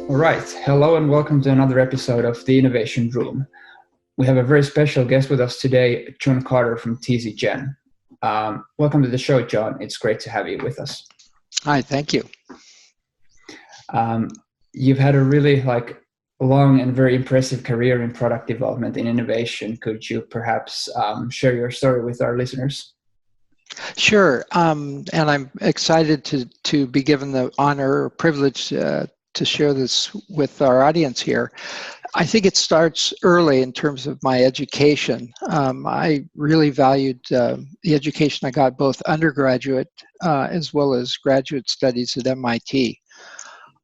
All right. Hello and welcome to another episode of the Innovation Room. We have a very special guest with us today, John Carter from TZ Gen. Welcome to the show, John. It's great to have you with us. Hi, thank you. You've had a really long and very impressive career in product development and innovation. Could you perhaps share your story with our listeners? Sure, and I'm excited to be given the honor or privilege to share this with our audience here. I think it starts early in terms of my education. I really valued the education I got, both undergraduate as well as graduate studies at MIT.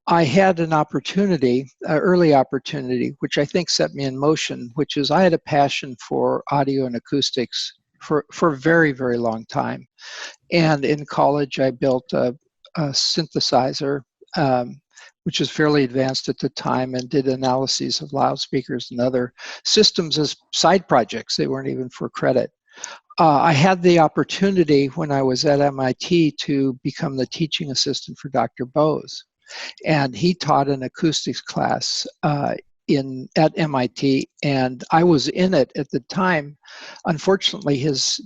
I had an opportunity, an early opportunity, which I think set me in motion, which is I had a passion for audio and acoustics for a very, very long time. And in college, I built a synthesizer, which was fairly advanced at the time, and did analyses of loudspeakers and other systems as side projects. They weren't even for credit. I had the opportunity when I was at MIT to become the teaching assistant for Dr. Bose. And he taught an acoustics class at MIT, and I was in it at the time. Unfortunately, his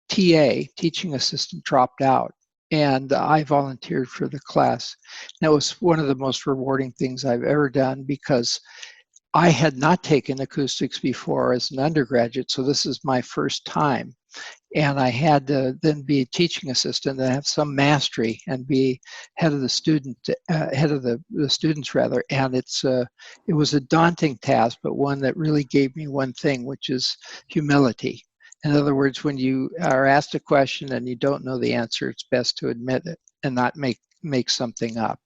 TA, teaching assistant, dropped out, and I volunteered for the class. That was one of the most rewarding things I've ever done, because I had not taken acoustics before as an undergraduate, so this is my first time. And I had to then be a teaching assistant and have some mastery and be head of the students rather. And it was a daunting task, but one that really gave me one thing, which is humility. In other words, when you are asked a question and you don't know the answer, it's best to admit it and not make something up.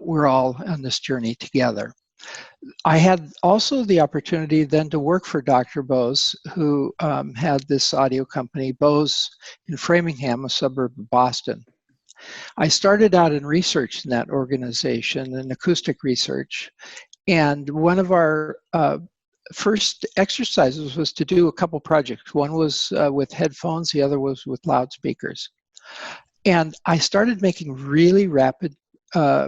We're all on this journey together. I had also the opportunity then to work for Dr. Bose, who had this audio company, Bose in Framingham, a suburb of Boston. I started out in research in that organization, in acoustic research, and one of our first exercises was to do a couple projects. One was with headphones, the other was with loudspeakers. And I started making really rapid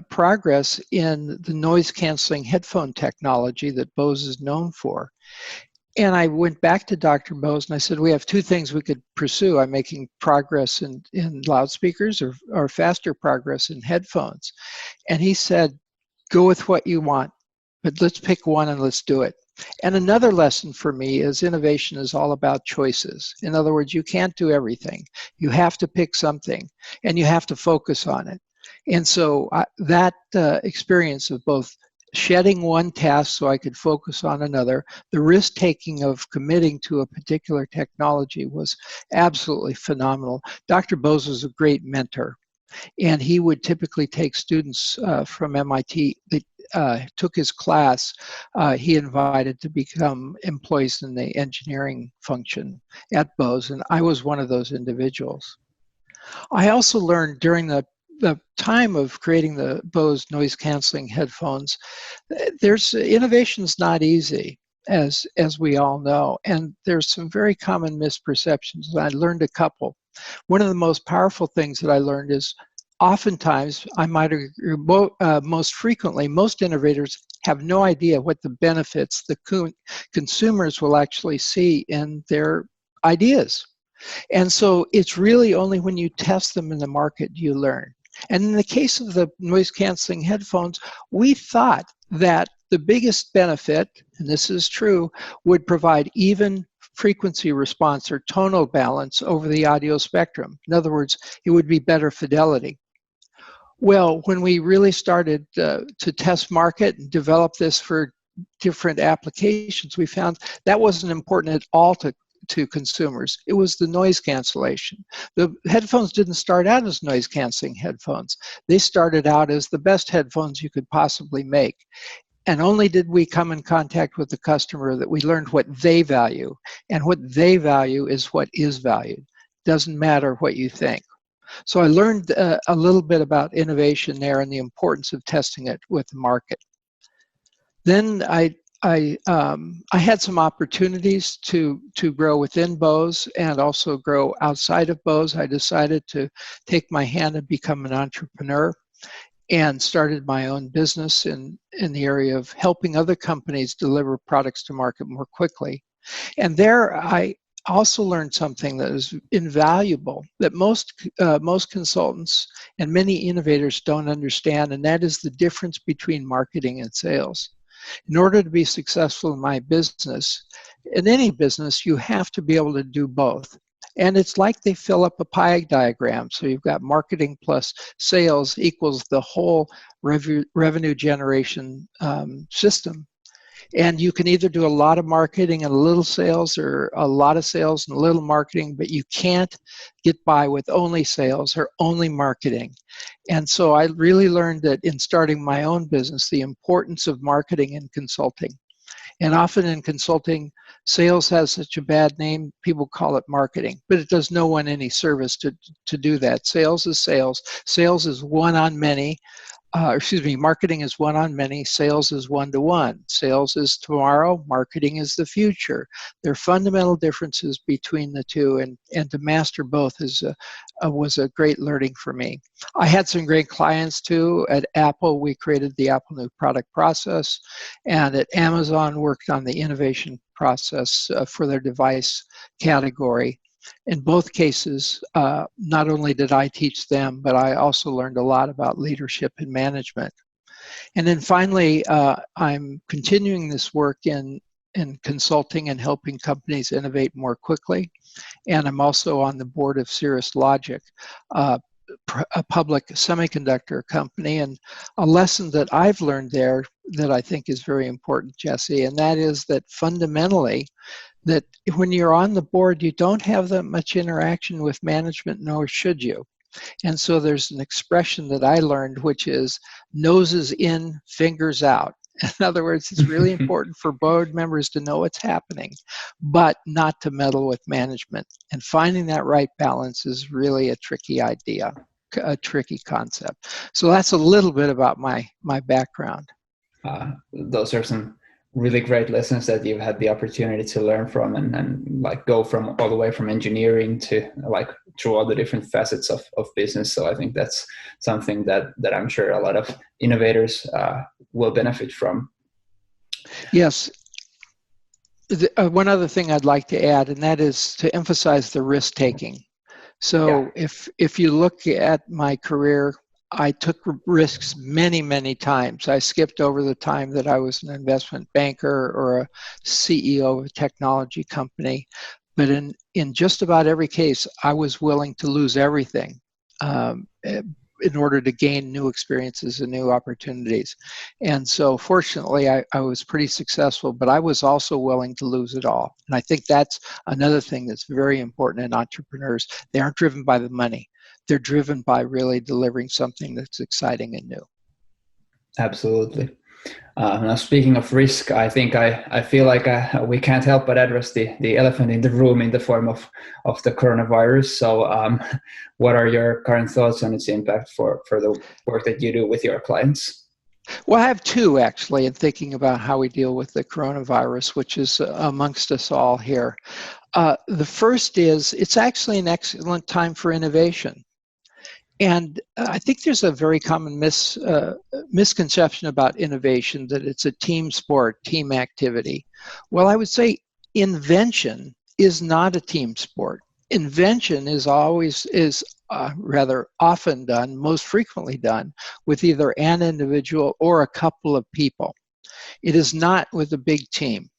progress in the noise-canceling headphone technology that Bose is known for. And I went back to Dr. Bose and I said, we have two things we could pursue. I'm making progress in loudspeakers or faster progress in headphones. And he said, go with what you want, but let's pick one and let's do it. And another lesson for me is innovation is all about choices. In other words, you can't do everything. You have to pick something and you have to focus on it. And so that experience of both shedding one task so I could focus on another, the risk-taking of committing to a particular technology was absolutely phenomenal. Dr. Bose was a great mentor, and he would typically take students from MIT that took his class. He invited to become employees in the engineering function at Bose, and I was one of those individuals. I also learned during the time of creating the Bose noise-canceling headphones, innovation's not easy, as we all know, and there's some very common misperceptions. I learned a couple. One of the most powerful things that I learned is oftentimes, most frequently, most innovators have no idea what the benefits the consumers will actually see in their ideas. And so it's really only when you test them in the market you learn. And in the case of the noise-canceling headphones, we thought that the biggest benefit, and this is true, would provide even frequency response or tonal balance over the audio spectrum. In other words, it would be better fidelity. Well, when we really started to test market and develop this for different applications, we found that wasn't important at all to consumers. It was the noise cancellation. The headphones didn't start out as noise canceling headphones. They started out as the best headphones you could possibly make. And only did we come in contact with the customer that we learned what they value. And what they value is what is valued. Doesn't matter what you think. So I learned a little bit about innovation there and the importance of testing it with the market. Then I had some opportunities to grow within Bose and also grow outside of Bose. I decided to take my hand and become an entrepreneur. and started my own business in the area of helping other companies deliver products to market more quickly. And there I also learned something that is invaluable that most consultants and many innovators don't understand, and that is the difference between marketing and sales. In order to be successful in my business, in any business, you have to be able to do both. And it's like they fill up a pie diagram. So you've got marketing plus sales equals the whole revenue generation system. And you can either do a lot of marketing and a little sales, or a lot of sales and a little marketing, but you can't get by with only sales or only marketing. And so I really learned that in starting my own business, the importance of marketing and consulting. And often in consulting, sales has such a bad name, people call it marketing, but it does no one any service to do that. Sales is sales. Sales is one on many. Marketing is one on many, sales is one-to-one. Sales is tomorrow, marketing is the future. There are fundamental differences between the two, and to master both was a great learning for me. I had some great clients too. At Apple, we created the Apple New Product Process, and at Amazon, worked on the innovation process for their device category. In both cases, not only did I teach them, but I also learned a lot about leadership and management. And then finally, I'm continuing this work in consulting and helping companies innovate more quickly. And I'm also on the board of Cirrus Logic, a public semiconductor company. And a lesson that I've learned there that I think is very important, Jesse, and that is that fundamentally, that when you're on the board, you don't have that much interaction with management, nor should you. And so there's an expression that I learned, which is noses in, fingers out. In other words, it's really important for board members to know what's happening, but not to meddle with management. And finding that right balance is really a tricky idea, a tricky concept. So that's a little bit about my background. Those are some really great lessons that you've had the opportunity to learn from, and like go from all the way from engineering to like through all the different facets of business. So I think that's something that I'm sure a lot of innovators will benefit from. Yes. One other thing I'd like to add, and that is to emphasize the risk taking. So yeah. If you look at my career, I took risks many, many times. I skipped over the time that I was an investment banker or a CEO of a technology company. But in just about every case, I was willing to lose everything in order to gain new experiences and new opportunities. And so fortunately, I was pretty successful, but I was also willing to lose it all. And I think that's another thing that's very important in entrepreneurs. They aren't driven by the money. They're driven by really delivering something that's exciting and new. Absolutely. Now, speaking of risk, I think I feel like we can't help but address the elephant in the room in the form of the coronavirus. So what are your current thoughts on its impact for the work that you do with your clients? Well, I have two, actually, in thinking about how we deal with the coronavirus, which is amongst us all here. The first is it's actually an excellent time for innovation. And I think there's a very common misconception about innovation, that it's a team sport, team activity. Well, I would say invention is not a team sport. Invention is rather often done, most frequently done, with either an individual or a couple of people. It is not with a big team.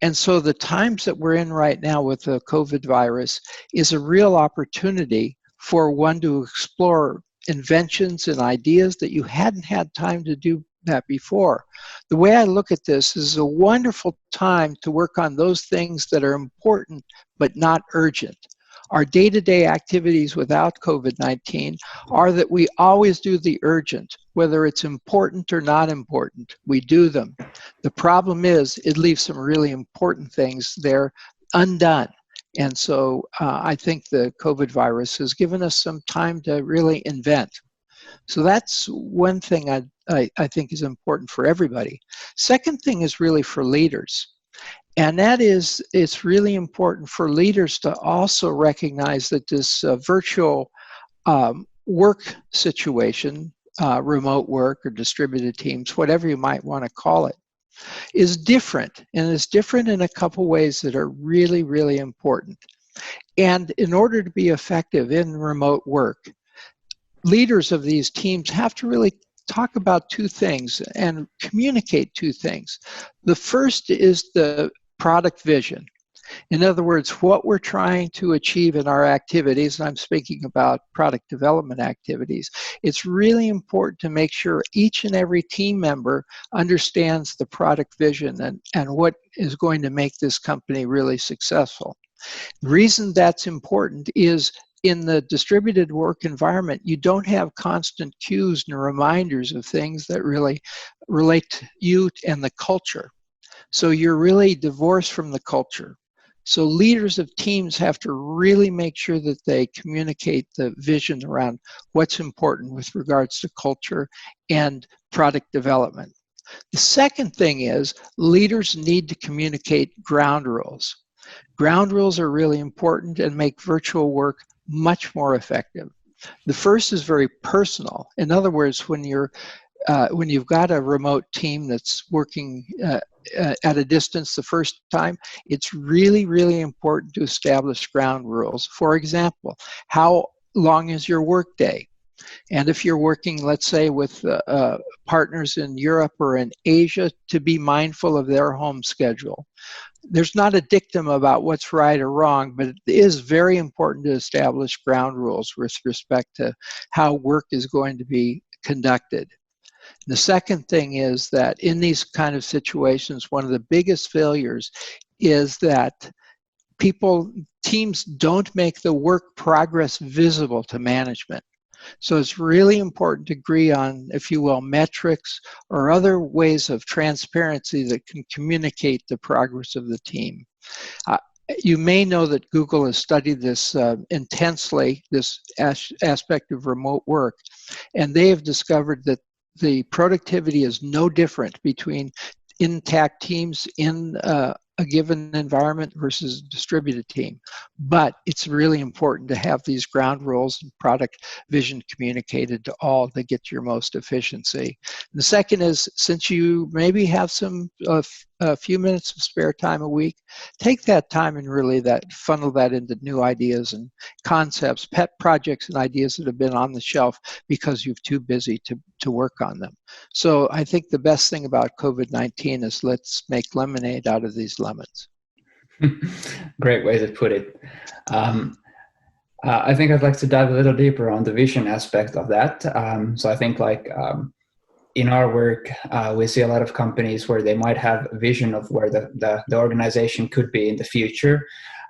And so the times that we're in right now with the COVID virus is a real opportunity for one to explore inventions and ideas that you hadn't had time to do that before. The way I look at this is a wonderful time to work on those things that are important but not urgent. Our day-to-day activities without COVID-19 are that we always do the urgent, whether it's important or not important, we do them. The problem is it leaves some really important things there undone. And so I think the COVID virus has given us some time to really invent. So that's one thing I think is important for everybody. Second thing is really for leaders. And that is, it's really important for leaders to also recognize that this virtual work situation remote work or distributed teams, whatever you might want to call it, is different, and is different in a couple ways that are really, really important. And in order to be effective in remote work, leaders of these teams have to really talk about two things and communicate two things. The first is the product vision. In other words, what we're trying to achieve in our activities, and I'm speaking about product development activities, it's really important to make sure each and every team member understands the product vision and what is going to make this company really successful. The reason that's important is in the distributed work environment, you don't have constant cues and reminders of things that really relate to you and the culture. So you're really divorced from the culture. So leaders of teams have to really make sure that they communicate the vision around what's important with regards to culture and product development. The second thing is leaders need to communicate ground rules. Ground rules are really important and make virtual work much more effective. The first is very personal. In other words, when you've got a remote team that's working at a distance the first time, it's really, really important to establish ground rules. For example, how long is your work day? And if you're working, let's say, with partners in Europe or in Asia, to be mindful of their home schedule. There's not a dictum about what's right or wrong, but it is very important to establish ground rules with respect to how work is going to be conducted. The second thing is that in these kind of situations, one of the biggest failures is that teams don't make the work progress visible to management. So it's really important to agree on, if you will, metrics or other ways of transparency that can communicate the progress of the team. You may know that Google has studied this intensely, this aspect of remote work, and they have discovered that the productivity is no different between intact teams in a given environment versus a distributed team. But it's really important to have these ground rules and product vision communicated to all to get your most efficiency. And the second is, since you maybe have a few minutes of spare time a week, take that time and really funnel that into new ideas and concepts, pet projects and ideas that have been on the shelf because you're too busy to work on them. So I think the best thing about COVID-19 is let's make lemonade out of these lemons. Great way to put it. I think I'd like to dive a little deeper on the vision aspect of that. So I think in our work, we see a lot of companies where they might have a vision of where the organization could be in the future,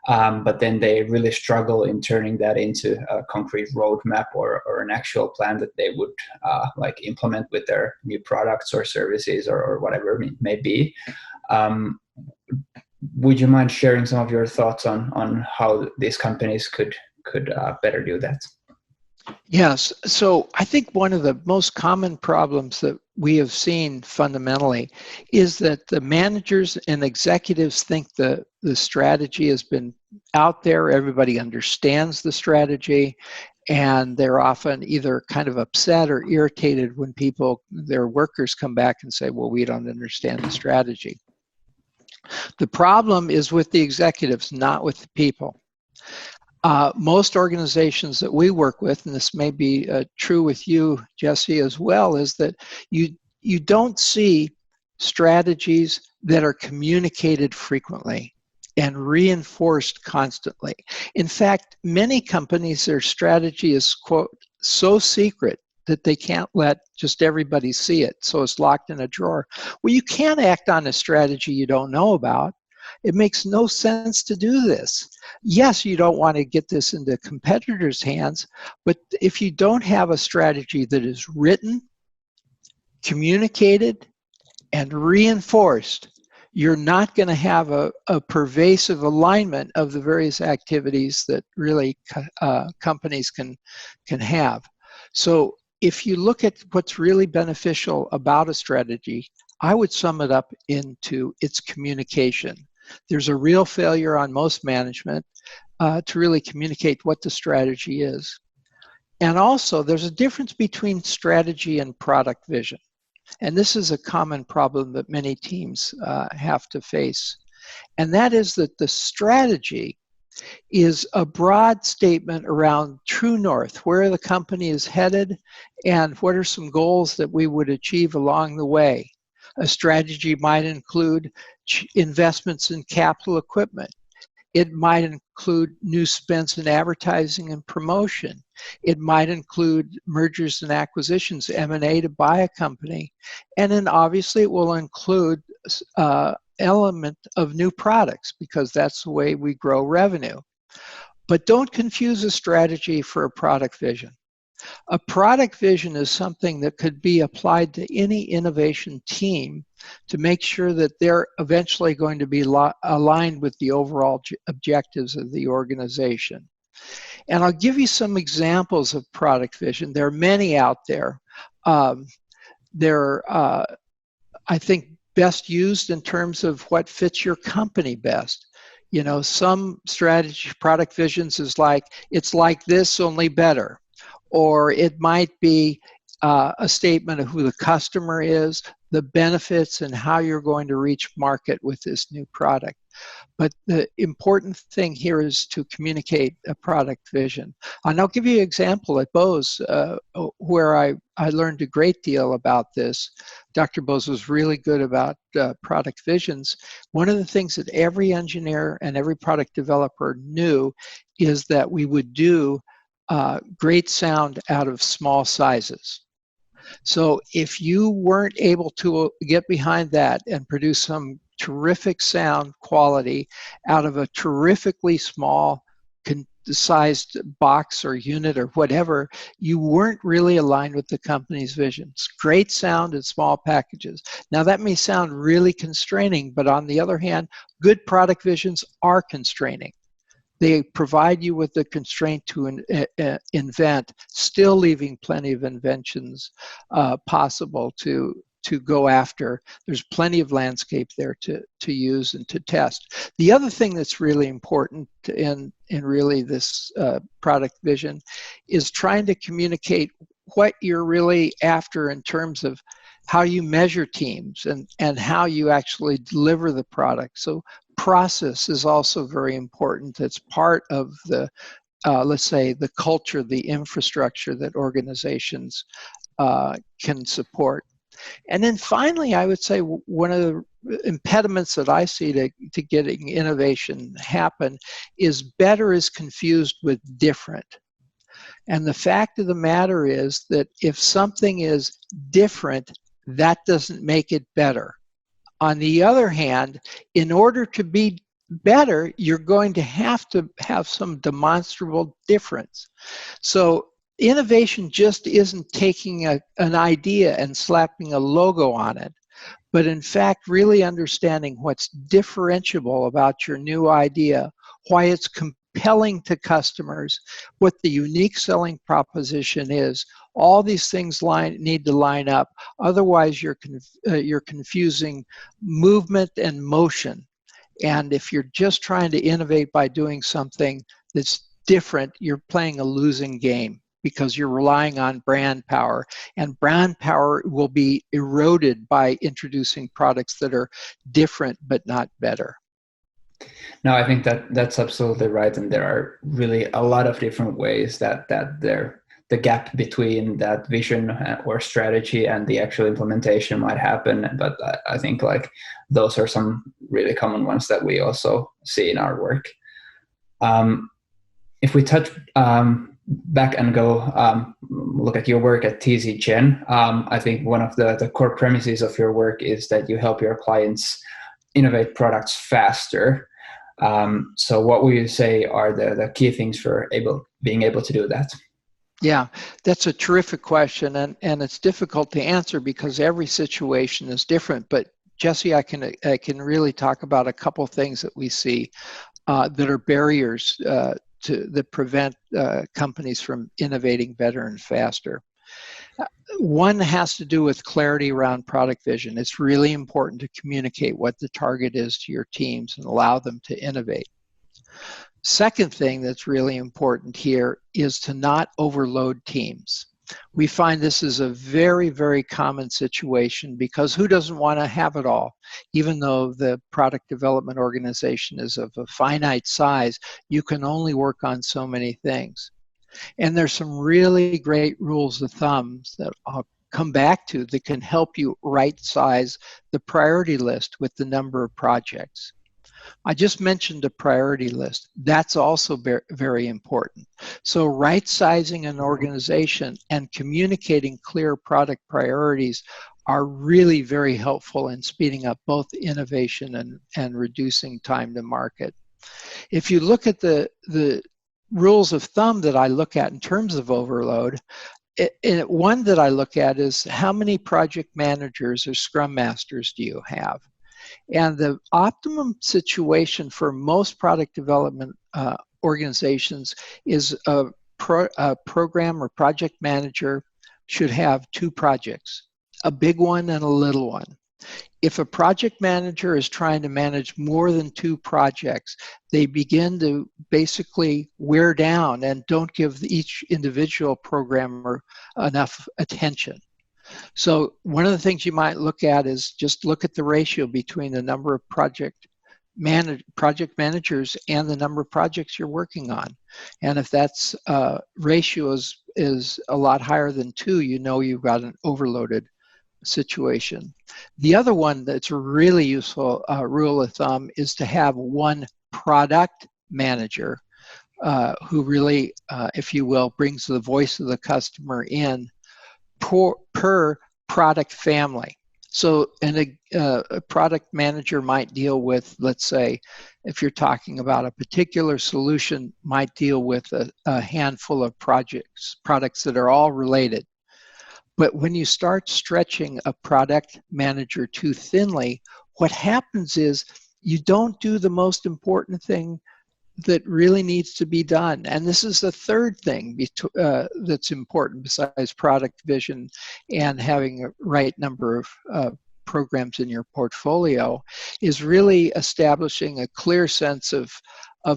but then they really struggle in turning that into a concrete roadmap or an actual plan that they would implement with their new products or services or whatever it may be. Would you mind sharing some of your thoughts on how these companies could better do that? Yes. So I think one of the most common problems that we have seen fundamentally is that the managers and executives think the strategy has been out there. Everybody understands the strategy, and they're often either kind of upset or irritated when their workers come back and say, well, we don't understand the strategy. The problem is with the executives, not with the people. Most organizations that we work with, and this may be true with you, Jesse, as well, is that you don't see strategies that are communicated frequently and reinforced constantly. In fact, many companies, their strategy is, quote, so secret that they can't let just everybody see it, so it's locked in a drawer. Well, you can't act on a strategy you don't know about. It makes no sense to do this. Yes, you don't want to get this into competitors' hands, but if you don't have a strategy that is written, communicated, and reinforced, you're not going to have a pervasive alignment of the various activities that really companies can have. So if you look at what's really beneficial about a strategy, I would sum it up into its communication. There's a real failure on most management to really communicate what the strategy is. And also, there's a difference between strategy and product vision. And this is a common problem that many teams have to face. And that is that the strategy is a broad statement around true north, where the company is headed, and what are some goals that we would achieve along the way. A strategy might include investments in capital equipment. It might include new spends in advertising and promotion. It might include mergers and acquisitions, M&A to buy a company. And then obviously it will include element of new products, because that's the way we grow revenue. But don't confuse a strategy for a product vision. A product vision is something that could be applied to any innovation team to make sure that they're eventually going to be aligned with the overall objectives of the organization. And I'll give you some examples of product vision. There are many out there. They're, I think, best used in terms of what fits your company best. You know, some strategy product visions is like, it's like this, only better. Or it might be a statement of who the customer is, the benefits, and how you're going to reach market with this new product. But the important thing here is to communicate a product vision. And I'll give you an example at Bose where I learned a great deal about this. Dr. Bose was really good about product visions. One of the things that every engineer and every product developer knew is that we would do great sound out of small sizes. So if you weren't able to get behind that and produce some terrific sound quality out of a terrifically small sized box or unit or whatever, you weren't really aligned with the company's vision. It's great sound in small packages. Now that may sound really constraining, but on the other hand, good product visions are constraining. They provide you with the constraint to invent, still leaving plenty of inventions possible to go after. There's plenty of landscape there to use and to test. The other thing that's really important in really this product vision is trying to communicate what you're really after in terms of how you measure teams and how you actually deliver the product. So process is also very important. It's part of the, let's say, the culture, the infrastructure that organizations can support. And then finally, I would say one of the impediments that I see to getting innovation happen is better is confused with different. And the fact of the matter is that if something is different, that doesn't make it better. On the other hand, in order to be better, you're going to have some demonstrable difference. So innovation just isn't taking an idea and slapping a logo on it, but in fact, really understanding what's differentiable about your new idea, why it's compelling to customers, what the unique selling proposition is. All these things need to line up. Otherwise, you're confusing movement and motion. And if you're just trying to innovate by doing something that's different, you're playing a losing game because you're relying on brand power. And brand power will be eroded by introducing products that are different but not better. No, I think that's absolutely right. And there are really a lot of different ways that the gap between that vision or strategy and the actual implementation might happen. But I think like those are some really common ones that we also see in our work. If we touch back and go look at your work at TZ Gen, I think one of the core premises of your work is that you help your clients innovate products faster. So what would you say are the key things for being able to do that? Yeah, that's a terrific question, and it's difficult to answer because every situation is different. But Jesse, I can really talk about a couple things that we see that are barriers that prevent companies from innovating better and faster. One has to do with clarity around product vision. It's really important to communicate what the target is to your teams and allow them to innovate. Second thing that's really important here is to not overload teams. We find this is a very, very common situation because who doesn't want to have it all? Even though the product development organization is of a finite size, you can only work on so many things. And there's some really great rules of thumb that I'll come back to that can help you right size the priority list with the number of projects. I just mentioned a priority list. That's also very important. So right sizing an organization and communicating clear product priorities are really very helpful in speeding up both innovation and reducing time to market. If you look at the rules of thumb that I look at in terms of overload, one that I look at is how many project managers or scrum masters do you have? And the optimum situation for most product development organizations is a program or project manager should have 2 projects, a big one and a little one. If a project manager is trying to manage more than 2 projects, they begin to basically wear down and don't give each individual programmer enough attention. So one of the things you might look at is just look at the ratio between the number of project managers and the number of projects you're working on. And if that's ratio is a lot higher than 2, you know you've got an overloaded situation. The other one that's a really useful rule of thumb is to have 1 product manager who really, if you will, brings the voice of the customer in per product family. So a product manager might deal with, let's say, if you're talking about a particular solution, might deal with a handful of products that are all related. But when you start stretching a product manager too thinly, what happens is you don't do the most important thing that really needs to be done. And this is the third thing that's important besides product vision and having a right number of programs in your portfolio, is really establishing a clear sense of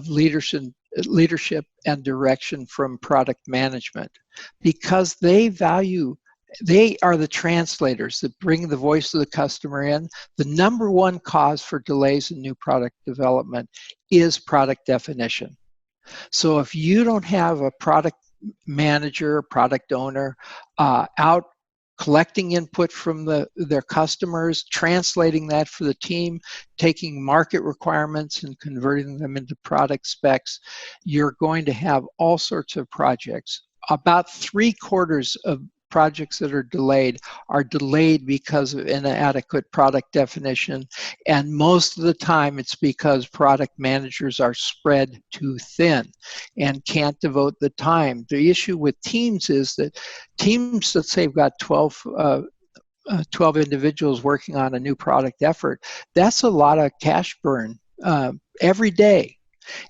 leadership and direction from product management, because they are the translators that bring the voice of the customer in. The number 1 cause for delays in new product development is product definition. So if you don't have a product manager, product owner out collecting input from their customers, translating that for the team, taking market requirements and converting them into product specs, you're going to have all sorts of projects. About 3/4 of projects that are delayed because of inadequate product definition, and most of the time it's because product managers are spread too thin and can't devote the time. The issue with teams is that teams, let's say, have got 12 individuals working on a new product effort. That's a lot of cash burn every day.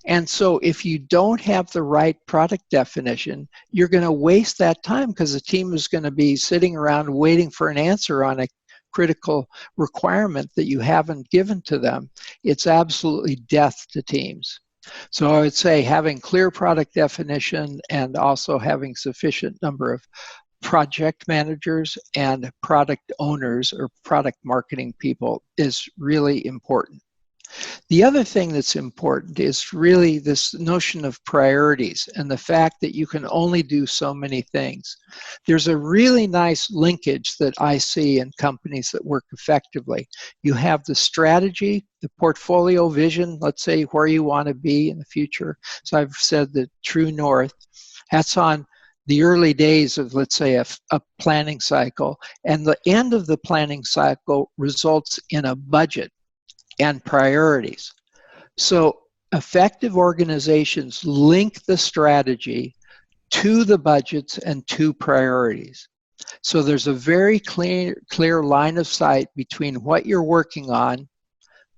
And so if you don't have the right product definition, you're going to waste that time because the team is going to be sitting around waiting for an answer on a critical requirement that you haven't given to them. It's absolutely death to teams. So I would say having clear product definition and also having sufficient number of project managers and product owners or product marketing people is really important. The other thing that's important is really this notion of priorities and the fact that you can only do so many things. There's a really nice linkage that I see in companies that work effectively. You have the strategy, the portfolio vision, let's say where you want to be in the future. So I've said the true north. That's on the early days of, let's say, a planning cycle. And the end of the planning cycle results in a budget and priorities. So effective organizations link the strategy to the budgets and to priorities. So there's a very clear line of sight between what you're working on,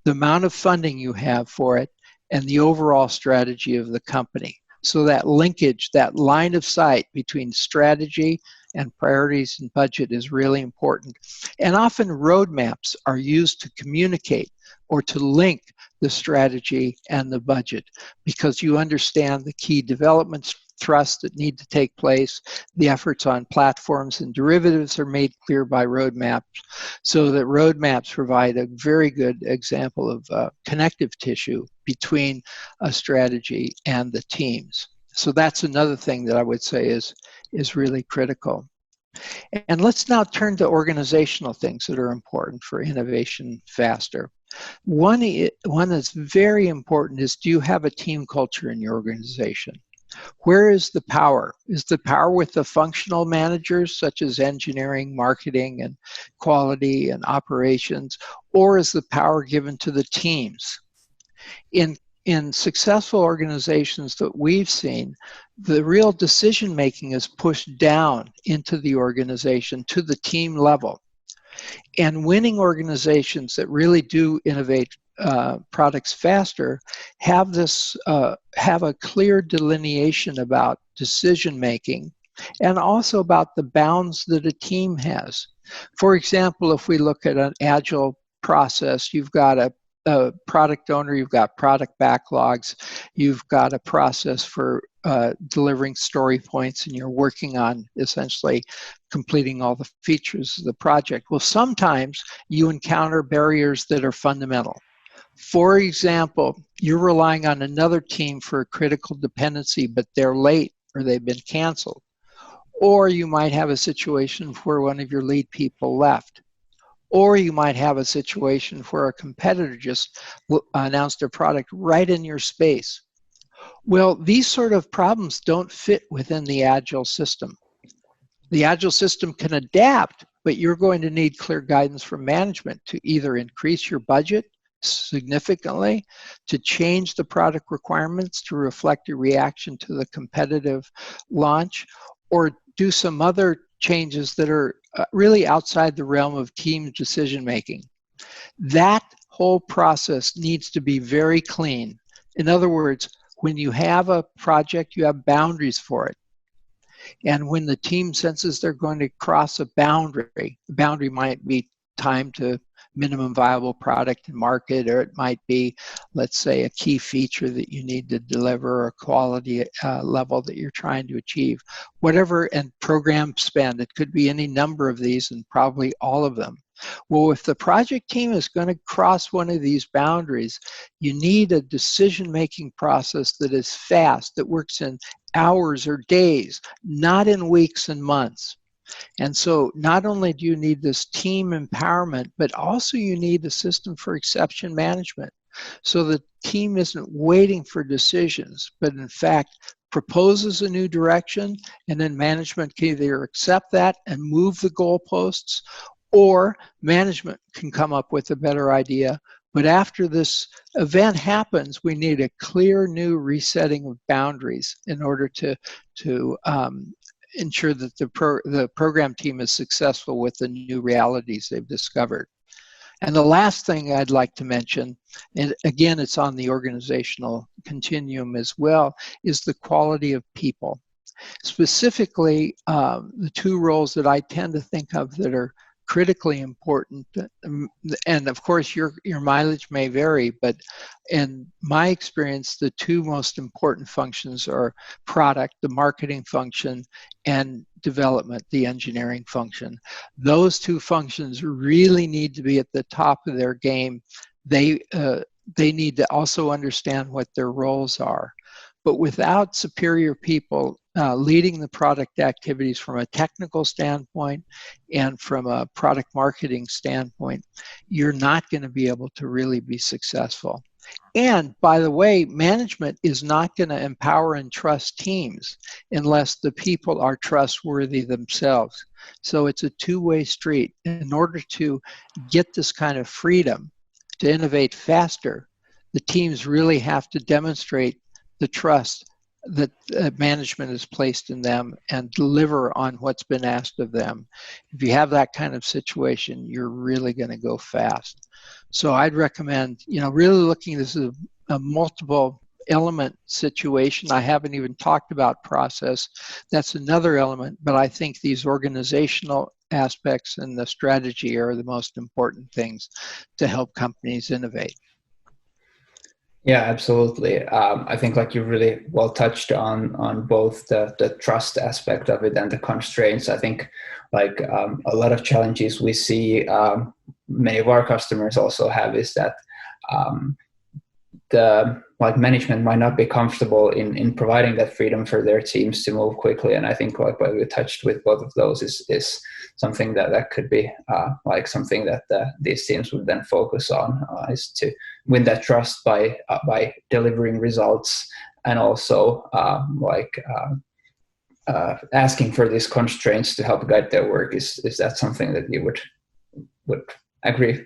the amount of funding you have for it, and the overall strategy of the company. So that linkage, that line of sight between strategy and priorities and budget is really important. And often roadmaps are used to communicate or to link the strategy and the budget, because you understand the key development thrusts that need to take place. The efforts on platforms and derivatives are made clear by roadmaps, so that roadmaps provide a very good example of connective tissue between a strategy and the teams. So that's another thing that I would say is really critical. And let's now turn to organizational things that are important for innovation faster. One that's very important is, do you have a team culture in your organization? Where is the power? Is the power with the functional managers such as engineering, marketing, and quality and operations, or is the power given to the teams? In successful organizations that we've seen, the real decision making is pushed down into the organization to the team level. And winning organizations that really do innovate products faster have a clear delineation about decision making, and also about the bounds that a team has. For example, if we look at an agile process, you've got a product owner, you've got product backlogs, you've got a process for delivering story points, and you're working on essentially completing all the features of the project. Well, sometimes you encounter barriers that are fundamental. For example, you're relying on another team for a critical dependency, but they're late or they've been canceled. Or you might have a situation where one of your lead people left. Or you might have a situation where a competitor just announced their product right in your space. Well, these sort of problems don't fit within the Agile system. The Agile system can adapt, but you're going to need clear guidance from management to either increase your budget significantly, to change the product requirements to reflect a reaction to the competitive launch, or do some other changes that are really outside the realm of team decision making. That whole process needs to be very clean. In other words, when you have a project, you have boundaries for it. And when the team senses they're going to cross a boundary, the boundary might be time to minimum viable product and market, or it might be, let's say, a key feature that you need to deliver, or a quality level that you're trying to achieve, whatever, and program spend. It could be any number of these, and probably all of them. Well, if the project team is going to cross one of these boundaries, you need a decision-making process that is fast, that works in hours or days, not in weeks and months. And so not only do you need this team empowerment, but also you need a system for exception management. So the team isn't waiting for decisions, but in fact proposes a new direction, and then management can either accept that and move the goalposts, or management can come up with a better idea. But after this event happens, we need a clear new resetting of boundaries in order to ensure that the program team is successful with the new realities they've discovered. And the last thing I'd like to mention, and again, it's on the organizational continuum as well, is the quality of people. Specifically, the two roles that I tend to think of that are critically important, and of course your mileage may vary, but in my experience, the two most important functions are product, the marketing function, and development, the engineering function. Those two functions really need to be at the top of their game. They need to also understand what their roles are. But without superior people leading the product activities from a technical standpoint and from a product marketing standpoint, you're not going to be able to really be successful. And by the way, management is not going to empower and trust teams unless the people are trustworthy themselves. So it's a two-way street. In order to get this kind of freedom to innovate faster, the teams really have to demonstrate the trust that management has placed in them and deliver on what's been asked of them. If you have that kind of situation, you're really going to go fast. So I'd recommend, really looking, this is a multiple element situation. I haven't even talked about process. That's another element, but I think these organizational aspects and the strategy are the most important things to help companies innovate. Yeah, absolutely. I think like you really well touched on both the trust aspect of it and the constraints. I think like a lot of challenges we see many of our customers also have is that the like management might not be comfortable in providing that freedom for their teams to move quickly. And I think like what we touched with both of those is something that could be like something that these teams would then focus on is to win that trust by delivering results, and also asking for these constraints to help guide their work. Is that something that you would agree?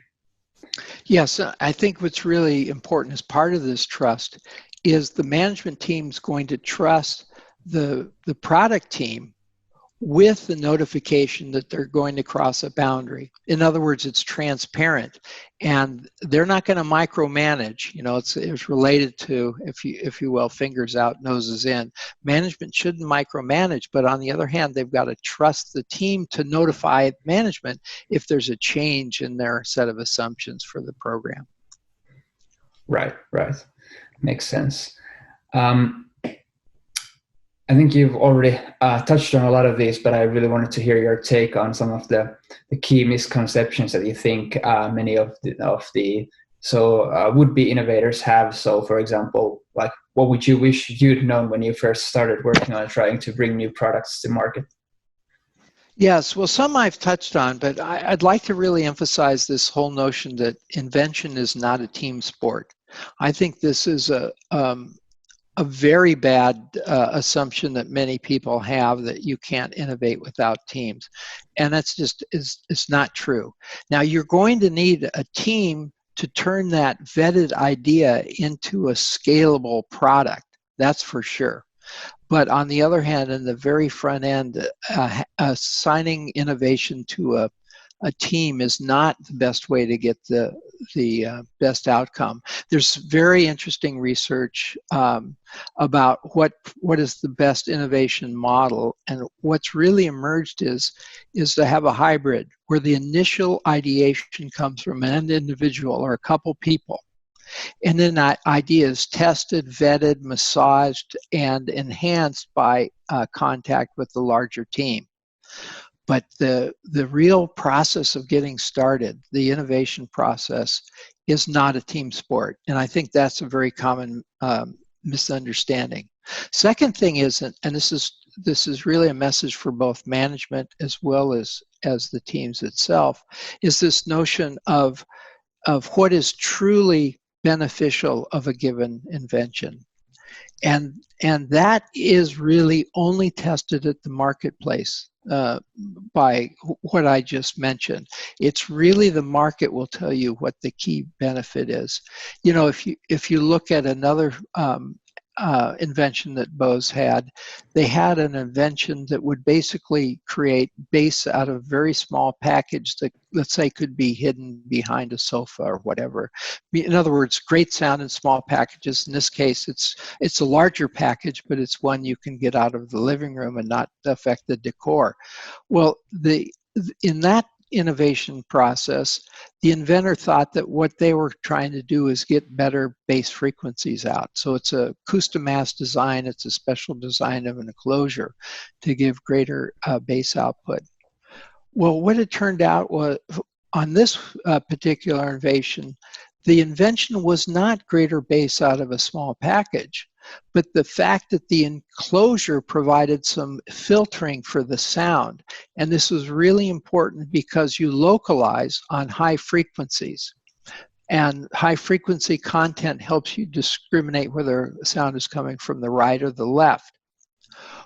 Yes, I think what's really important as part of this trust is the management team's going to trust the product team with the notification that they're going to cross a boundary. In other words, it's transparent, and they're not going to micromanage. You know, it's related to, if you will, fingers out, noses in. Management shouldn't micromanage, but on the other hand, they've got to trust the team to notify management if there's a change in their set of assumptions for the program. Right. Makes sense. I think you've already touched on a lot of these, but I really wanted to hear your take on some of the key misconceptions that you think many of the would-be innovators have. So, for example, like what would you wish you'd known when you first started working on trying to bring new products to market? Yes, well, some I've touched on, but I'd like to really emphasize this whole notion that invention is not a team sport. I think this is a very bad assumption that many people have, that you can't innovate without teams. And that's just, it's not true. Now, you're going to need a team to turn that vetted idea into a scalable product. That's for sure. But on the other hand, in the very front end, assigning innovation to a team is not the best way to get the best outcome. There's very interesting research about what is the best innovation model, and what's really emerged is to have a hybrid where the initial ideation comes from an individual or a couple people, and then that idea is tested, vetted, massaged, and enhanced by contact with the larger team. But the real process of getting started, the innovation process, is not a team sport. And I think that's a very common misunderstanding. Second thing is, and this is really a message for both management as well as the teams itself, is this notion of what is truly beneficial of a given invention. And that is really only tested at the marketplace by what I just mentioned. It's really the market will tell you what the key benefit is. You know, if you look at another invention that Bose had, they had an invention that would basically create bass out of a very small package that, let's say, could be hidden behind a sofa or whatever. In other words, great sound in small packages. In this case, it's a larger package, but it's one you can get out of the living room and not affect the decor. Well, in that innovation process, the inventor thought that what they were trying to do is get better bass frequencies out. So it's a Custom-Mass design. It's a special design of an enclosure to give greater bass output. Well, what it turned out was, on this particular innovation, the invention was not greater bass out of a small package, but the fact that the enclosure provided some filtering for the sound. And this was really important because you localize on high frequencies. And high frequency content helps you discriminate whether sound is coming from the right or the left.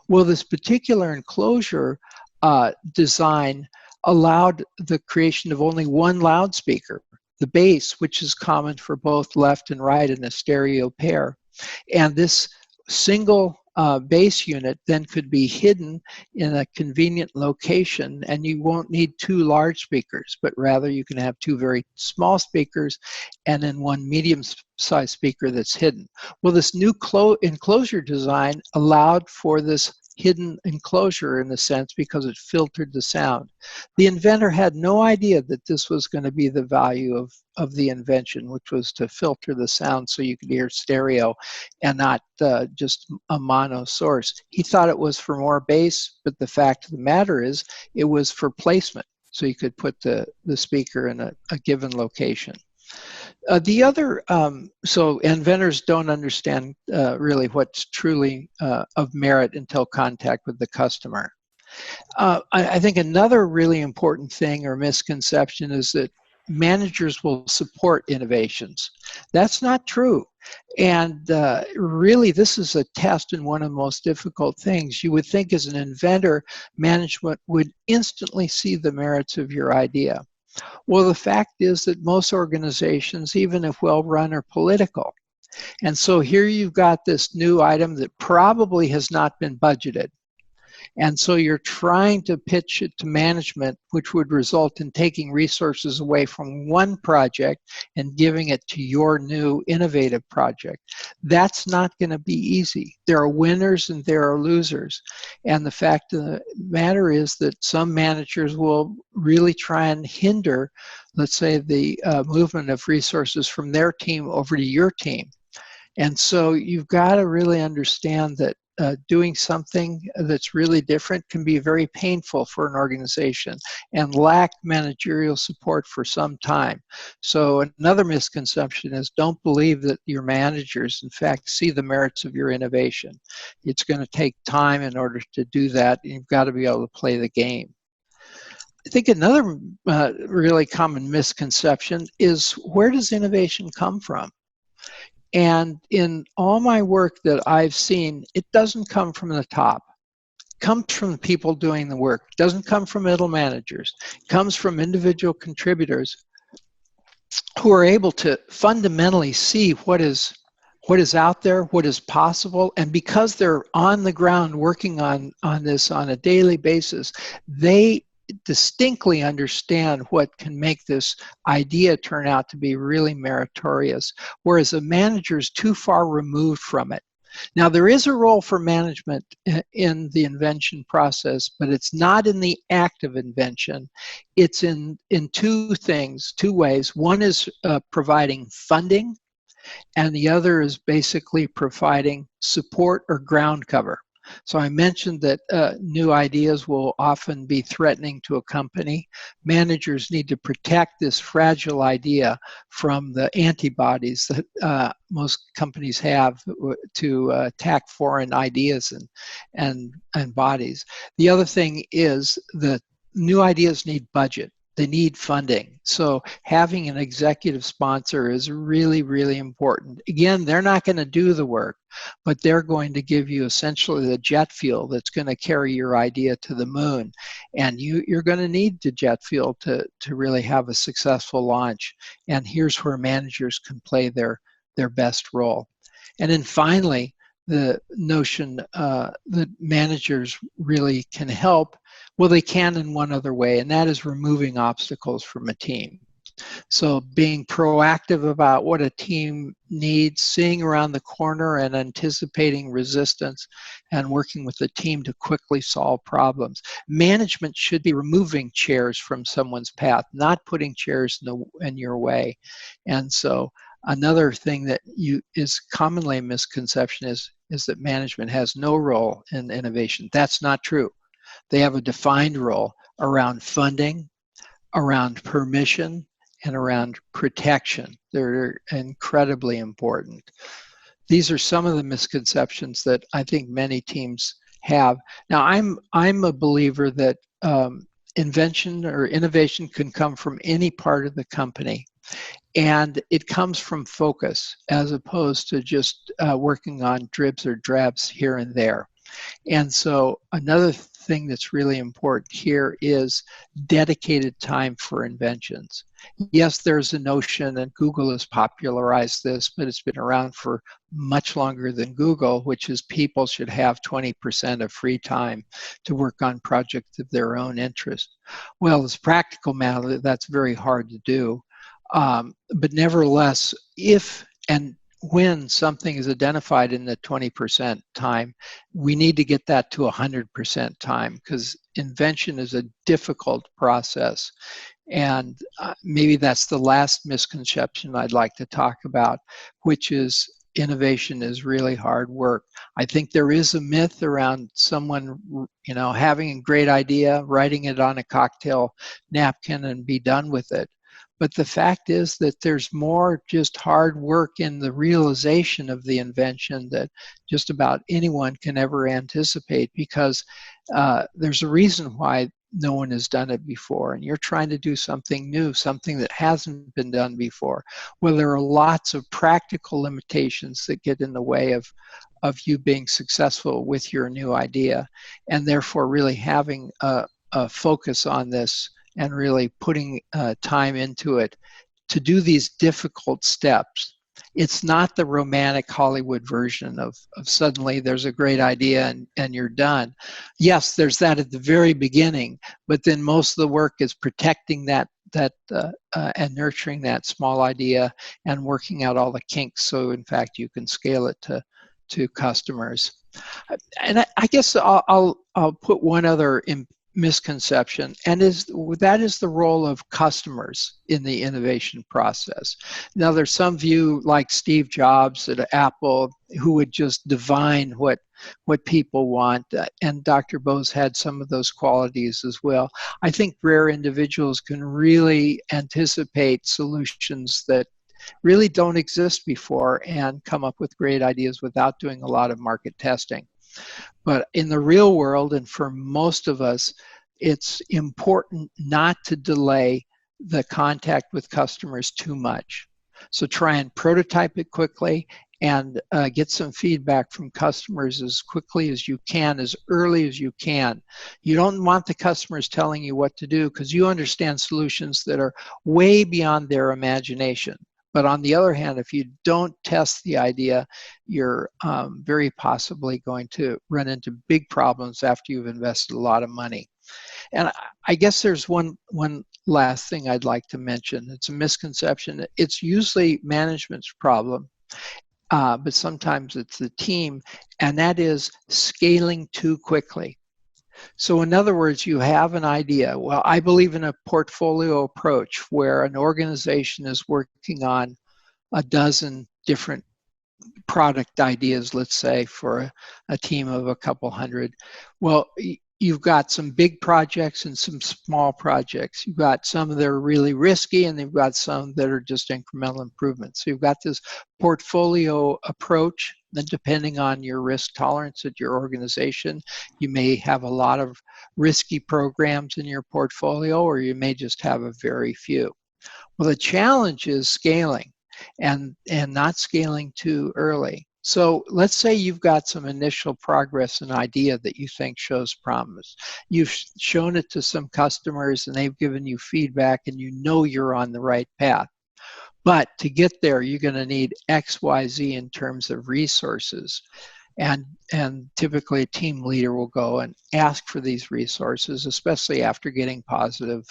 Well, this particular enclosure design allowed the creation of only one loudspeaker, the bass, which is common for both left and right in a stereo pair. And this single base unit then could be hidden in a convenient location, and you won't need two large speakers, but rather you can have two very small speakers and then one medium-sized speaker that's hidden. Well, this new enclosure design allowed for this hidden enclosure in a sense because it filtered the sound. The inventor had no idea that this was going to be the value of the invention, which was to filter the sound so you could hear stereo and not just a mono source. He thought it was for more bass, but the fact of the matter is it was for placement, so you could put the speaker in a given location. So inventors don't understand really what's truly of merit until contact with the customer. I think another really important thing or misconception is that managers will support innovations. That's not true. And really, this is a test and one of the most difficult things. You would think as an inventor, management would instantly see the merits of your idea. Well, the fact is that most organizations, even if well-run, are political. And so here you've got this new item that probably has not been budgeted. And so you're trying to pitch it to management, which would result in taking resources away from one project and giving it to your new innovative project. That's not going to be easy. There are winners and there are losers. And the fact of the matter is that some managers will really try and hinder, let's say, the movement of resources from their team over to your team. And so you've got to really understand that doing something that's really different can be very painful for an organization and lack managerial support for some time. So another misconception is don't believe that your managers, in fact, see the merits of your innovation. It's going to take time in order to do that, and you've got to be able to play the game. I think another really common misconception is, where does innovation come from? And in all my work that I've seen, it doesn't come from the top. It comes from the people doing the work. It doesn't come from middle managers. It comes from individual contributors who are able to fundamentally see what is out there, what is possible, and because they're on the ground working on this on a daily basis, they distinctly understand what can make this idea turn out to be really meritorious, whereas a manager is too far removed from it. Now, there is a role for management in the invention process, but it's not in the act of invention. It's in two ways. One is providing funding, and the other is basically providing support or ground cover. So I mentioned that new ideas will often be threatening to a company. Managers need to protect this fragile idea from the antibodies that most companies have to attack foreign ideas and bodies. The other thing is that new ideas need budget. They need funding. So having an executive sponsor is really, really important. Again, they're not going to do the work, but they're going to give you essentially the jet fuel that's going to carry your idea to the moon. And you're going to need the jet fuel to really have a successful launch. And here's where managers can play their best role. And then finally, the notion that managers really can help. Well, they can in one other way, and that is removing obstacles from a team. So being proactive about what a team needs, seeing around the corner and anticipating resistance, and working with the team to quickly solve problems. Management should be removing chairs from someone's path, not putting chairs in your way. And so another thing that is commonly a misconception is that management has no role in innovation. That's not true. They have a defined role around funding, around permission, and around protection. They're incredibly important. These are some of the misconceptions that I think many teams have. Now, I'm a believer that invention or innovation can come from any part of the company. And it comes from focus as opposed to just working on dribs or drabs here and there. And so another thing that's really important here is dedicated time for inventions. Yes, there's a notion, and Google has popularized this, but it's been around for much longer than Google, which is people should have 20% of free time to work on projects of their own interest. Well, as a practical matter, that's very hard to do. But nevertheless, if and when something is identified in the 20% time, we need to get that to 100% time, because invention is a difficult process. And maybe that's the last misconception I'd like to talk about, which is innovation is really hard work. I think there is a myth around someone, having a great idea, writing it on a cocktail napkin and be done with it. But the fact is that there's more just hard work in the realization of the invention that just about anyone can ever anticipate, because there's a reason why no one has done it before, and you're trying to do something new, something that hasn't been done before. Well, there are lots of practical limitations that get in the way of you being successful with your new idea, and therefore really having a focus on this and really putting time into it to do these difficult steps. It's not the romantic Hollywood version of suddenly there's a great idea and you're done. Yes, there's that at the very beginning, but then most of the work is protecting that and nurturing that small idea and working out all the kinks so in fact you can scale it to customers. And I guess I'll put one other misconception, and that is the role of customers in the innovation process. Now, there's some view, like Steve Jobs at Apple, who would just divine what people want, and Dr. Bose had some of those qualities as well. I think rare individuals can really anticipate solutions that really don't exist before and come up with great ideas without doing a lot of market testing. But in the real world, and for most of us, it's important not to delay the contact with customers too much. So try and prototype it quickly and get some feedback from customers as quickly as you can, as early as you can. You don't want the customers telling you what to do, because you understand solutions that are way beyond their imagination. But on the other hand, if you don't test the idea, you're very possibly going to run into big problems after you've invested a lot of money. And I guess there's one last thing I'd like to mention. It's a misconception. It's usually management's problem, but sometimes it's the team, and that is scaling too quickly. So in other words, you have an idea. Well, I believe in a portfolio approach where an organization is working on a dozen different product ideas, let's say, for a team of a couple hundred. Well, you've got some big projects and some small projects. You've got some that are really risky, and you've got some that are just incremental improvements. So you've got this portfolio approach. Then depending on your risk tolerance at your organization, you may have a lot of risky programs in your portfolio, or you may just have a very few. Well, the challenge is scaling and not scaling too early. So let's say you've got some initial progress and idea that you think shows promise. You've shown it to some customers and they've given you feedback and you know you're on the right path. But to get there, you're going to need X, Y, Z in terms of resources. And typically a team leader will go and ask for these resources, especially after getting positive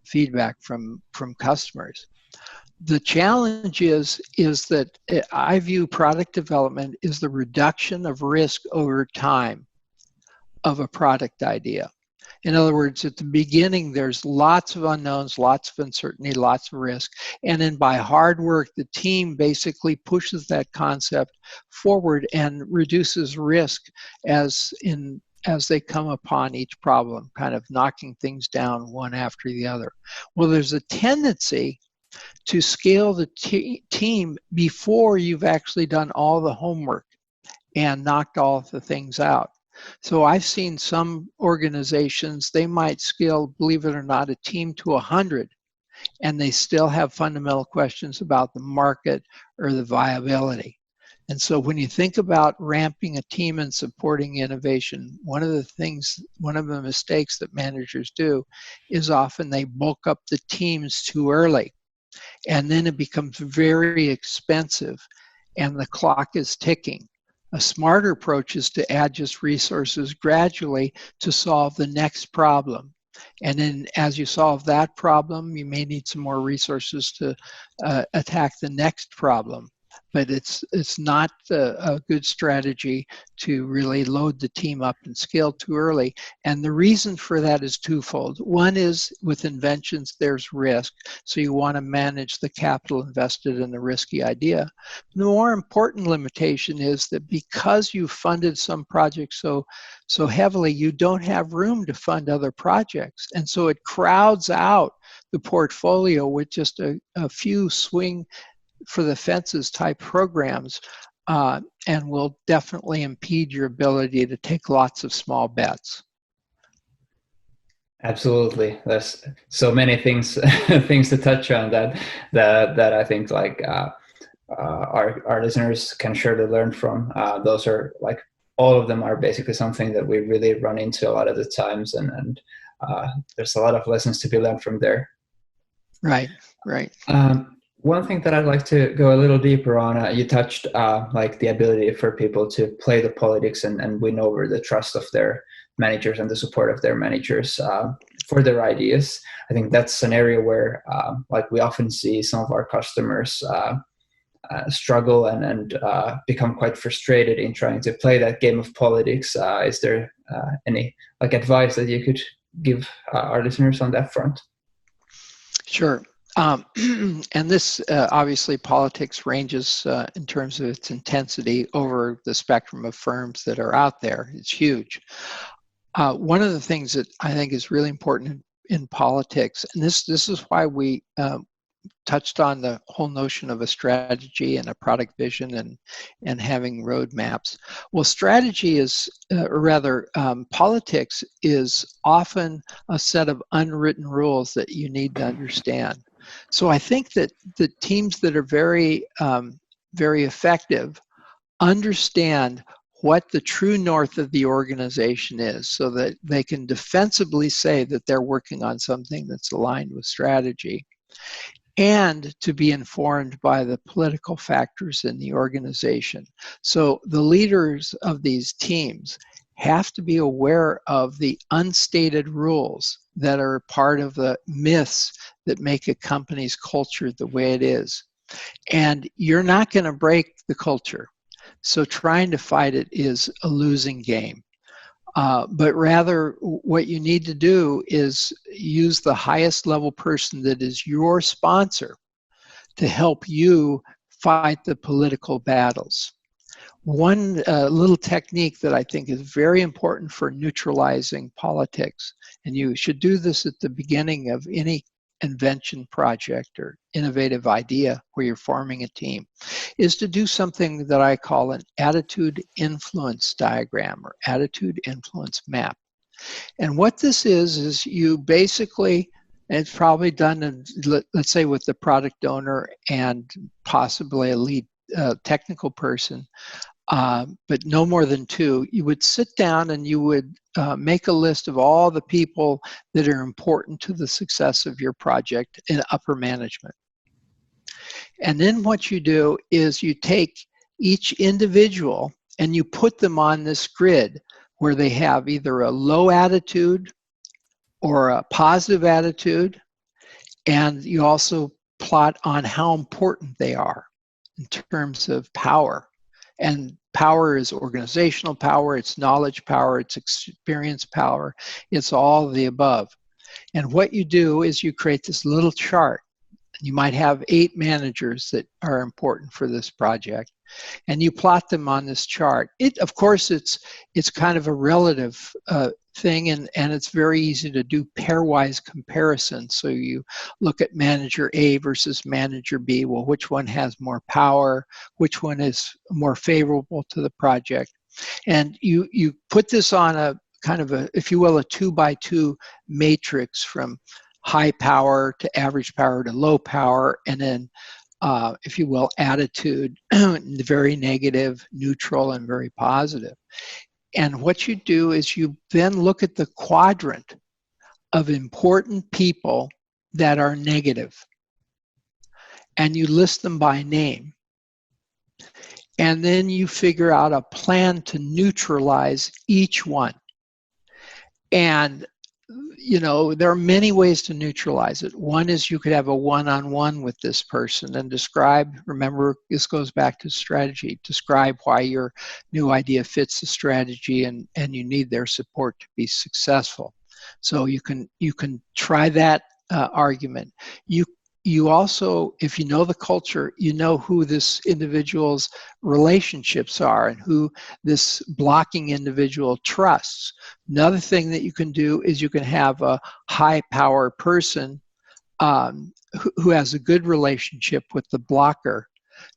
feedback from customers. The challenge is that I view product development as the reduction of risk over time of a product idea. In other words, at the beginning, there's lots of unknowns, lots of uncertainty, lots of risk. And then by hard work, the team basically pushes that concept forward and reduces risk as they come upon each problem, kind of knocking things down one after the other. Well, there's a tendency to scale the team before you've actually done all the homework and knocked all of the things out. So I've seen some organizations, they might scale, believe it or not, a team to 100, and they still have fundamental questions about the market or the viability. And so when you think about ramping a team and supporting innovation, one of the mistakes that managers do is often they bulk up the teams too early. And then it becomes very expensive and the clock is ticking. A smarter approach is to add just resources gradually to solve the next problem. And then as you solve that problem, you may need some more resources to attack the next problem. But it's not a good strategy to really load the team up and scale too early. And the reason for that is twofold. One is with inventions, there's risk. So you want to manage the capital invested in the risky idea. The more important limitation is that because you funded some projects so heavily, you don't have room to fund other projects. And so it crowds out the portfolio with just a few swing for the fences type programs, and will definitely impede your ability to take lots of small bets. Absolutely, there's so many things to touch on that I think like our listeners can surely learn from. Those are like all of them are basically something that we really run into a lot of the times, and there's a lot of lessons to be learned from there. Right. One thing that I'd like to go a little deeper on, you touched like the ability for people to play the politics and win over the trust of their managers and the support of their managers for their ideas. I think that's an area where like we often see some of our customers struggle and become quite frustrated in trying to play that game of politics. Is there any like advice that you could give our listeners on that front? Sure. And this obviously politics ranges in terms of its intensity over the spectrum of firms that are out there. It's huge. One of the things that I think is really important in politics, and this is why we touched on the whole notion of a strategy and a product vision and having roadmaps. Well, strategy is, or rather, politics is often a set of unwritten rules that you need to understand. So I think that the teams that are very, very effective understand what the true north of the organization is so that they can defensively say that they're working on something that's aligned with strategy, and to be informed by the political factors in the organization. So the leaders of these teams have to be aware of the unstated rules that are part of the myths that make a company's culture the way it is. And you're not going to break the culture. So trying to fight it is a losing game. But rather, what you need to do is use the highest level person that is your sponsor to help you fight the political battles. One little technique that I think is very important for neutralizing politics, and you should do this at the beginning of any invention project or innovative idea where you're forming a team, is to do something that I call an attitude influence diagram or attitude influence map. And what this is you basically, and it's probably done in, let's say with the product owner and possibly a lead technical person, but no more than two, you would sit down and you would make a list of all the people that are important to the success of your project in upper management. And then what you do is you take each individual and you put them on this grid where they have either a low attitude or a positive attitude, and you also plot on how important they are in terms of power. And power is organizational power, it's knowledge power, it's experience power, it's all of the above. And what you do is you create this little chart. You might have 8 managers that are important for this project, and you plot them on this chart. Of course, it's kind of a relative thing, and it's very easy to do pairwise comparisons. So you look at manager A versus manager B. Well, which one has more power? Which one is more favorable to the project? And you put this on a kind of a, if you will, a 2x2 matrix from high power to average power to low power, and then if you will, attitude, very negative, neutral, and very positive. And what you do is you then look at the quadrant of important people that are negative, and you list them by name. And then you figure out a plan to neutralize each one. And, you know, there are many ways to neutralize it. One is you could have a one-on-one with this person and describe, remember, this goes back to strategy, describe why your new idea fits the strategy and you need their support to be successful. So you can try that argument. You also, if you know the culture, you know who this individual's relationships are and who this blocking individual trusts. Another thing that you can do is you can have a high power person who has a good relationship with the blocker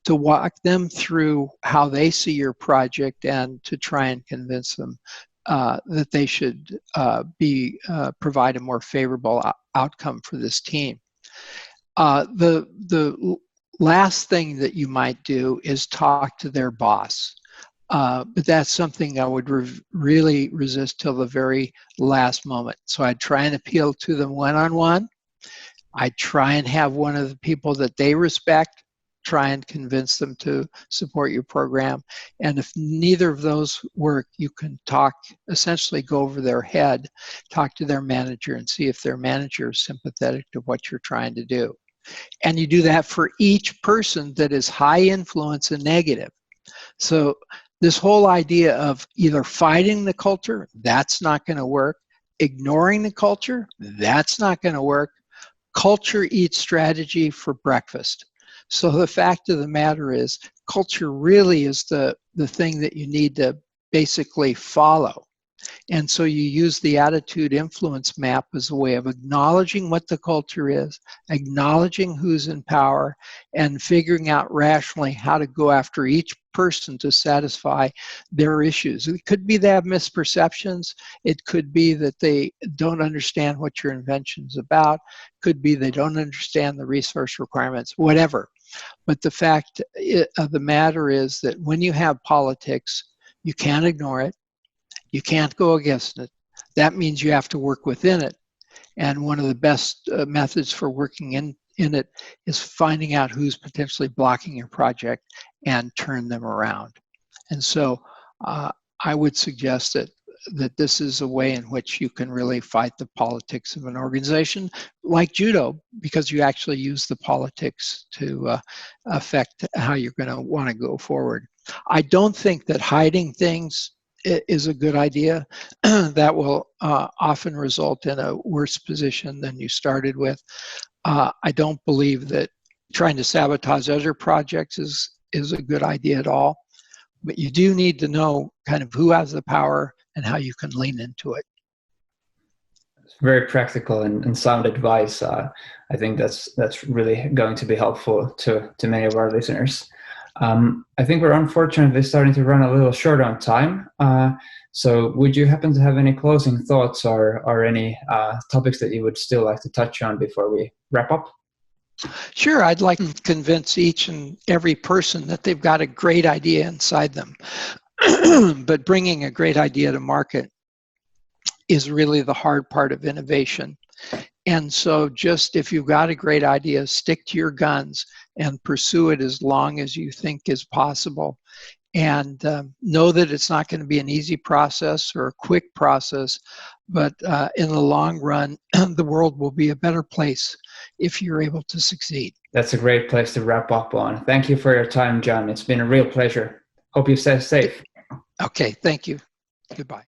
to walk them through how they see your project and to try and convince them that they should provide a more favorable outcome for this team. The last thing that you might do is talk to their boss. But that's something I would really resist till the very last moment. So I'd try and appeal to them one-on-one. I'd try and have one of the people that they respect try and convince them to support your program. And if neither of those work, you can essentially go over their head, talk to their manager and see if their manager is sympathetic to what you're trying to do. And you do that for each person that is high influence and negative. So this whole idea of either fighting the culture, that's not going to work. Ignoring the culture, that's not going to work. Culture eats strategy for breakfast. So the fact of the matter is, culture really is the thing that you need to basically follow. And so you use the attitude influence map as a way of acknowledging what the culture is, acknowledging who's in power, and figuring out rationally how to go after each person to satisfy their issues. It could be they have misperceptions. It could be that they don't understand what your invention's about. It could be they don't understand the resource requirements, whatever. But the fact of the matter is that when you have politics, you can't ignore it. You can't go against it. That means you have to work within it. And one of the best methods for working in it is finding out who's potentially blocking your project and turn them around. And so I would suggest that this is a way in which you can really fight the politics of an organization like judo, because you actually use the politics to affect how you're going to want to go forward. I don't think that hiding things is a good idea. That will often result in a worse position than you started with. I don't believe that trying to sabotage other projects is a good idea at all. But you do need to know kind of who has the power and how you can lean into it. It's very practical and sound advice. I think that's really going to be helpful to many of our listeners. I think we're unfortunately starting to run a little short on time. So would you happen to have any closing thoughts or any topics that you would still like to touch on before we wrap up? Sure, I'd like to convince each and every person that they've got a great idea inside them. But bringing a great idea to market is really the hard part of innovation. And so just if you've got a great idea, stick to your guns and pursue it as long as you think is possible. And know that it's not going to be an easy process or a quick process, but in the long run, the world will be a better place if you're able to succeed. That's a great place to wrap up on. Thank you for your time, John. It's been a real pleasure. Hope you stay safe. Okay, thank you. Goodbye.